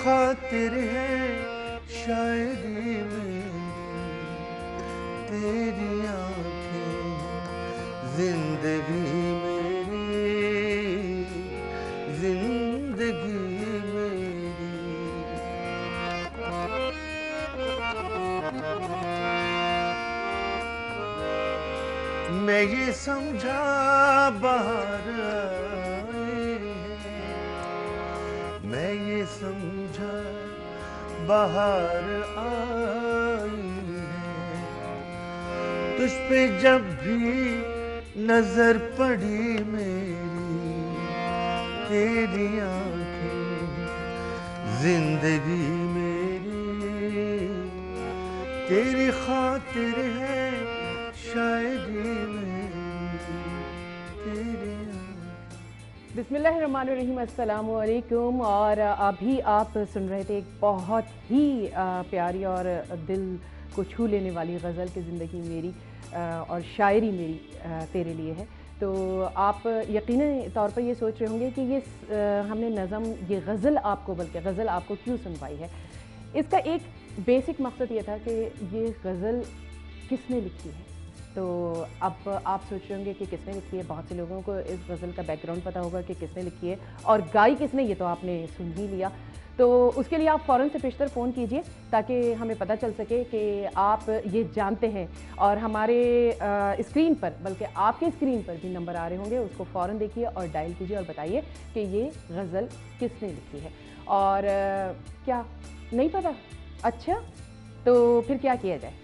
खातिर है शायरी में, तेरी आंखें जिंदगी मेरी, जिंदगी मेरी। मैं ये समझा बाहर आई है, मैं ये समझा बाहर आई है, तुझ पे जब भी नजर पड़ी मेरी, तेरी आंखें जिंदगी मेरी, तेरी खातिर है शायरी में, तेरी बिस्मिल्लाहिर्रहमानिर्रहीम, अस्सलाम वालेकुम। और अभी आप सुन रहे थे एक बहुत ही प्यारी और दिल को छू लेने वाली गज़ल की ज़िंदगी मेरी और शायरी मेरी तेरे लिए है। तो आप यकीनी तौर पर ये सोच रहे होंगे कि ये हमने नज़म, ये गज़ल आपको, बल्कि गज़ल आपको क्यों सुनवाई है। इसका एक बेसिक मकसद ये था कि ये गज़ल किसने लिखी है। तो अब आप सोच रहे होंगे कि किसने लिखी है। बहुत से लोगों को इस गज़ल का बैकग्राउंड पता होगा कि किसने लिखी है और गाई किसने, ये तो आपने सुन ही लिया। तो उसके लिए आप फ़ौरन से पेशतर फ़ोन कीजिए ताकि हमें पता चल सके कि आप ये जानते हैं। और हमारे स्क्रीन पर, बल्कि आपके स्क्रीन पर भी नंबर आ रहे होंगे, उसको फ़ौरन देखिए और डायल कीजिए और बताइए कि ये गज़ल किसने लिखी है। और क्या नहीं पता? अच्छा, तो फिर क्या किया जाए?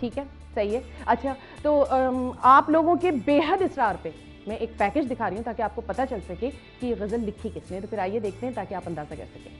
ठीक है, सही है। अच्छा, तो आप लोगों के बेहद इसरार पे मैं एक पैकेज दिखा रही हूँ ताकि आपको पता चल सके कि ये गज़ल लिखी किसने। तो फिर आइए देखते हैं ताकि आप अंदाज़ा कर सकें।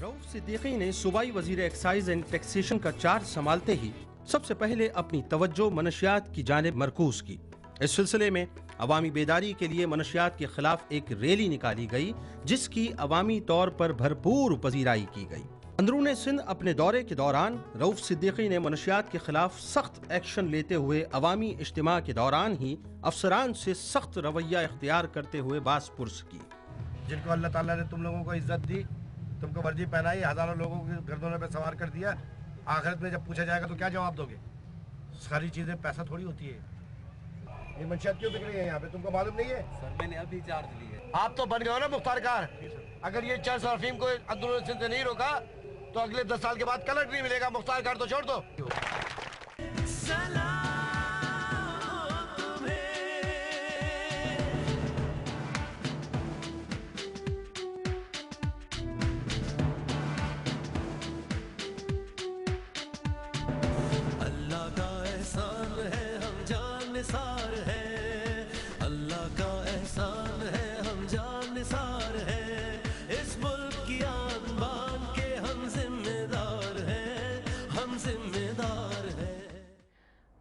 रऊफ सिद्दीकी ने सूबाई वजीर एक्साइज एंड टैक्सेशन का चार्ज संभालते ही सबसे पहले अपनी तवज्जो मनशियात की जानिब मरकूज की। इस सिलसिले में अवामी बेदारी के लिए मनशियात के खिलाफ एक रैली निकाली गई, जिसकी अवामी तौर पर भरपूर पजीराई की गई। अंदरून सिंध अपने दौरे के दौरान रऊफ सिद्दीकी ने मनशियात के खिलाफ सख्त एक्शन लेते हुए अवामी इज्तिमा के दौरान ही अफसरान से सख्त रवैया इख्तियार करते हुए बास पुरस की। जिनको अल्लाह ताला ने तुम लोगों को इज्जत दी, तुमको वर्दी पहनाई, हजारों लोगों के गर्दनों पे सवार कर दिया, आखिरत में जब पूछा जाएगा तो क्या जवाब दोगे? सारी चीजें पैसा थोड़ी होती है। ये मनशियात क्यों बिक रही है यहाँ पे, तुमको मालूम नहीं है? सर मैंने अभी चार्ज ली है। आप तो बन गए हो ना मुख्तार कार। अगर ये चार अफीम को अंदरून सिंध से नहीं रोका तो अगले 10 साल के बाद कलर नहीं मिलेगा। मुख्तार कार तो छोड़ दो। अल्लाह का एहसान है हम जान निसार है, अल्लाह का एहसान है हम जान निसार है, इस मुल्क की आन बान के हम जिम्मेदार हैं, हम जिम्मेदार हैं।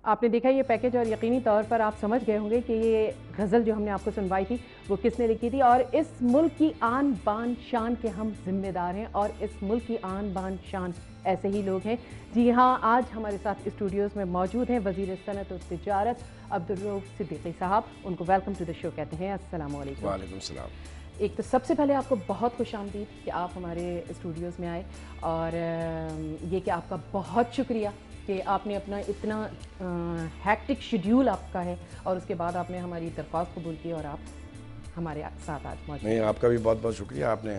आपने देखा ये पैकेज और यकीनी तौर पर आप समझ गए होंगे कि ये गज़ल जो हमने आपको सुनवाई थी वो किसने लिखी थी। और इस मुल्क की आन बान शान के हम जिम्मेदार हैं और इस मुल्क की आन बान शान ऐसे ही लोग हैं। जी हाँ, आज हमारे साथ स्टूडियोज़ में मौजूद हैं वज़ीर सनअत और तिजारत अब्दुर्रऊफ सिद्दीकी साहब। उनको वेलकम टू द शो कहते हैं। अस्सलाम वालेकुम। वालेकुम सलाम। एक तो सबसे पहले आपको बहुत खुशामदीद कि आप हमारे स्टूडियोज़ में आए, और ये कि आपका बहुत शुक्रिया कि आपने अपना इतना हैक्टिक शेड्यूल आपका है और उसके बाद आपने हमारी दरख्वास्त कबूल की और आप हमारे साथ आज मौजूद। नहीं, आपका भी बहुत बहुत शुक्रिया, आपने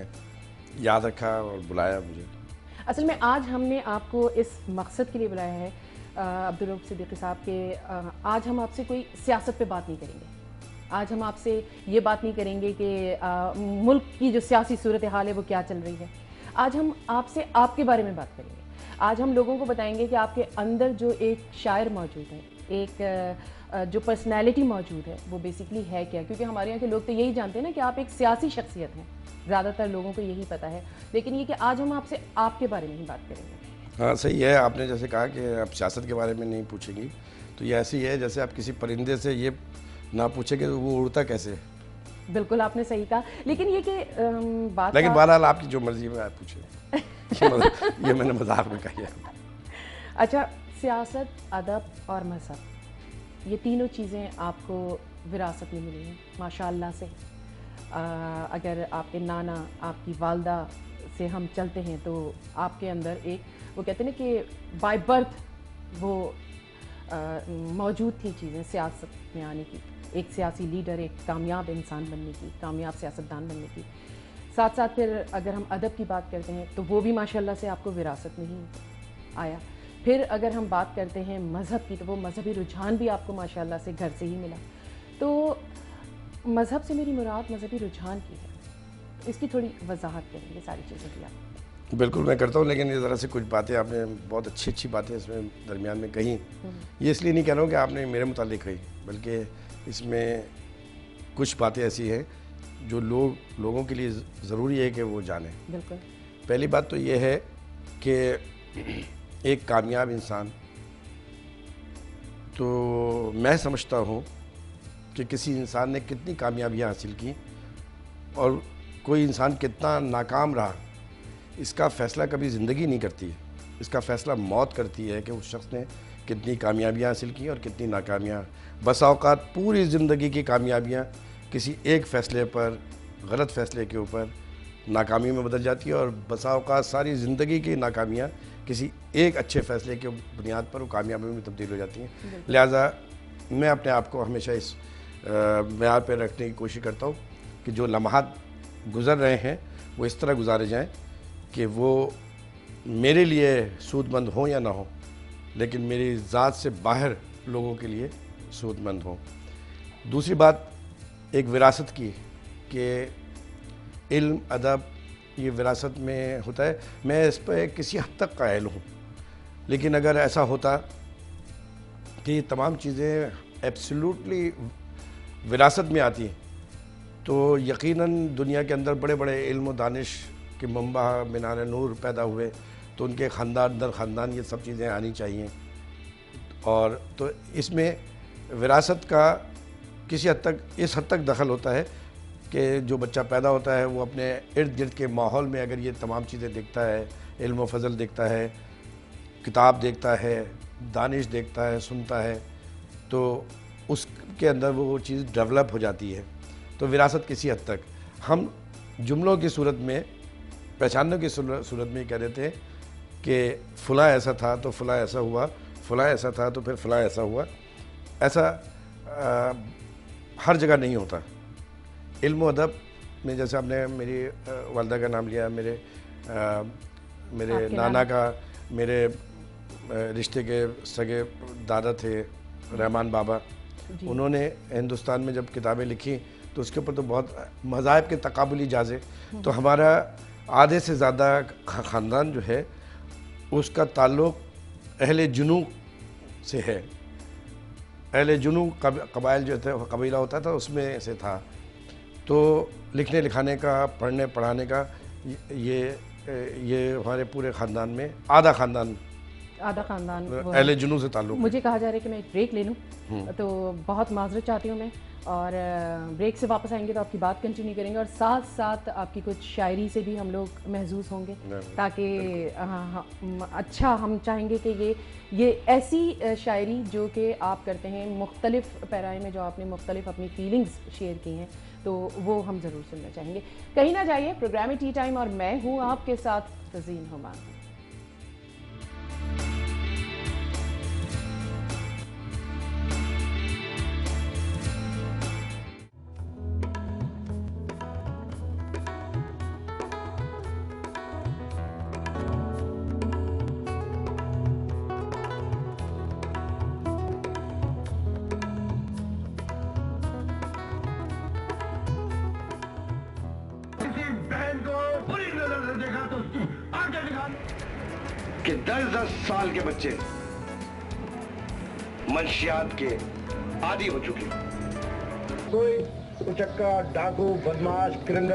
याद रखा और बुलाया मुझे। असल में आज हमने आपको इस मकसद के लिए बुलाया है अब्दुर्रऊफ सिद्दीकी साहब के, आज हम आपसे कोई सियासत पे बात नहीं करेंगे। आज हम आपसे ये बात नहीं करेंगे कि मुल्क की जो सियासी सूरत हाल है वो क्या चल रही है। आज हम आपसे आपके बारे में बात करेंगे। आज हम लोगों को बताएंगे कि आपके अंदर जो एक शायर मौजूद है, एक जो पर्सनैलिटी मौजूद है, वो बेसिकली है क्या। क्योंकि हमारे यहाँ के लोग तो यही जानते हैं ना कि आप एक सियासी शख्सियत हैं, ज़्यादातर लोगों को यही पता है। लेकिन ये कि आज हम आपसे आपके बारे में ही बात करेंगे। हाँ, सही है, आपने जैसे कहा कि आप सियासत के बारे में नहीं पूछेंगी, तो ये ऐसी है जैसे आप किसी परिंदे से ये ना पूछेंगे तो वो उड़ता कैसे है। बिल्कुल आपने सही कहा। लेकिन ये कि बात, लेकिन बहरहाल आपकी जो मर्जी है आप पूछे। ये मैंने मजाक में कहा है। अच्छा, सियासत, अदब और मज़हब, ये तीनों चीज़ें आपको विरासत में मिली हैं माशाअल्लाह से। अगर आपके नाना, आपकी वालदा से हम चलते हैं तो आपके अंदर एक, वो कहते हैं ना कि बाय बर्थ वो मौजूद थी चीज़ें सियासत में आने की, एक सियासी लीडर, एक कामयाब इंसान बनने की, कामयाब सियासतदान बनने की। साथ साथ फिर अगर हम अदब की बात करते हैं तो वो भी माशाल्लाह से आपको विरासत में ही आया। फिर अगर हम बात करते हैं मज़हब की तो वो मज़हबी रुझान भी आपको माशाल्लाह से घर से ही मिला। तो मज़हब से मेरी मुराद मज़हबी रुझान की है, इसकी थोड़ी वजाहत करेंगे सारी चीज़ें की आप। बिल्कुल मैं करता हूँ, लेकिन ये ज़रा से कुछ बातें आपने बहुत अच्छी बातें इसमें दरमियान में कही। ये इसलिए नहीं कह रहा हूँ कि आपने मेरे मुतालिक कही, बल्कि इसमें कुछ बातें ऐसी हैं जो लोगों के लिए ज़रूरी है कि वो जानें। बिल्कुल। पहली बात तो ये है कि एक कामयाब इंसान, तो मैं समझता हूँ कि किसी इंसान ने कितनी कामयाबियाँ हासिल की और कोई इंसान कितना नाकाम रहा, इसका फ़ैसला कभी ज़िंदगी नहीं करती है। इसका फ़ैसला मौत करती है कि उस शख्स ने कितनी कामयाबियाँ हासिल की और कितनी नाकामियाँ। बसा औक़ात पूरी ज़िंदगी की कामयाबियाँ किसी एक फ़ैसले पर, गलत फ़ैसले के ऊपर नाकामी में बदल जाती है, और बसा औक़ात सारी ज़िंदगी की नाकामियाँ किसी एक अच्छे फ़ैसले के बुनियाद पर वो कामयाबी में तब्दील हो जाती हैं। लिहाजा मैं अपने आप को हमेशा इस मेयार पर रखने की कोशिश करता हूँ कि जो लम्हात गुज़र रहे हैं वो इस तरह गुजारे जाएँ कि वो मेरे लिए सूदमंद हो या ना हो, लेकिन मेरी ज़ात से बाहर लोगों के लिए सूदमंद हो। दूसरी बात एक विरासत की, कि इल्म अदब ये विरासत में होता है। मैं इस पर किसी हद तक कायल हूँ, लेकिन अगर ऐसा होता कि तमाम चीज़ें एब्सोल्युटली विरासत में आती हैं तो यकीनन दुनिया के अंदर बड़े बड़े इल्म व दानिश के मंबा मीनार नूर पैदा हुए, तो उनके ख़ानदान दर ख़ानदान ये सब चीज़ें आनी चाहिए। और तो इसमें विरासत का किसी हद तक, इस हद तक दखल होता है कि जो बच्चा पैदा होता है वो अपने इर्द गिर्द के माहौल में अगर ये तमाम चीज़ें देखता है, इल्म व फ़ज़ल देखता है, किताब देखता है, दानिश देखता है, सुनता है, तो उसके अंदर वो चीज़ डेवलप हो जाती है। तो विरासत किसी हद तक हम जुमलों की सूरत में, पहचानने की सूरत में कह देते हैं कि फ़लाँ ऐसा था तो फ़लाँ ऐसा हुआ, फ़लाँ ऐसा था तो फिर फ़लाँ ऐसा हुआ। ऐसा हर जगह नहीं होता। इल्म अदब में जैसे आपने मेरी वालिदा का नाम लिया, मेरे नाना का, मेरे रिश्ते के सगे दादा थे रहमान बाबा, उन्होंने हिंदुस्तान में जब किताबें लिखी तो उसके ऊपर तो बहुत मज़ाहिब के तकाबुली जाजे। तो हमारा आधे से ज़्यादा ख़ानदान जो है उसका ताल्लुक़ अहले जुनू से है। अहले जुनू कबाइल जो थे, कबीला होता था, उसमें से था। तो लिखने लिखाने का, पढ़ने पढ़ाने का ये हमारे पूरे ख़ानदान में आधा ख़ानदान अहले जुनू से ताल्लुक़। मुझे कहा जा रहा है कि मैं एक ब्रेक ले लूँ, तो बहुत माजरत चाहती हूँ मैं, और ब्रेक से वापस आएंगे तो आपकी बात कंटिन्यू करेंगे और साथ साथ आपकी कुछ शायरी से भी हम लोग महसूस होंगे, ताकि अच्छा, हम चाहेंगे कि ये ऐसी शायरी जो कि आप करते हैं मुख्तलिफ़ पैराए में, जो आपने मुख्तलिफ़ अपनी फीलिंग्स शेयर की हैं, तो वो हम ज़रूर सुनना चाहेंगे। कहीं ना जाइए, प्रोग्राम है टी टाइम और मैं हूँ आपके साथ तज़ीन हुमायूं। कि 10-10 साल के बच्चे मंशियात के आदी हो चुके। कोई उचक्का, डाकू, बदमाश, क्रिमिनल